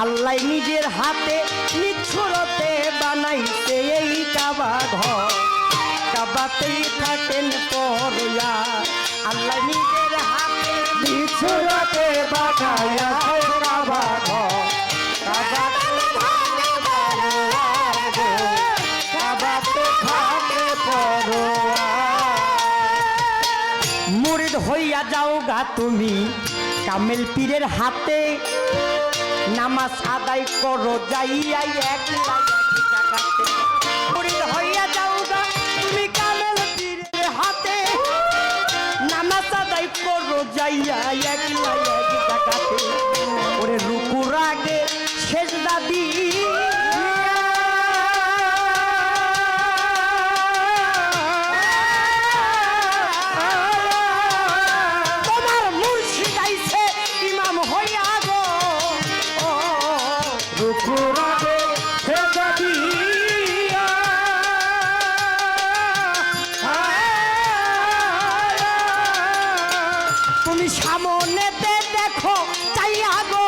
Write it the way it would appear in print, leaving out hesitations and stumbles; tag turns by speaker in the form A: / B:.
A: আল্লাহ নিজের হাতে নিচ্ছুরতে বানাইছে এই কাবা ঘর, কাবাতেই থাকেন পরয়া। আল্লাহ নিজের হাতে নিচ্ছুরতে বানাইয়া কাবা ঘর, কাবাতে থাকে পরয়া। মুরিদ হইয়া যাও গা তুমি কামেল পীরের হাতে, নামাজ আদায় করো যাইয়া একলা এক জায়গাতে। মুরিদ হইয়া যাও গা তুমি কামেল পীরের হাতে, নামাজ আদায় করো যাইয়া একলা এক জায়গাতে। ওরে রুকুর আগে সেজদা দিয়া তুমি সামনেতে দেখো চাইয়া গো,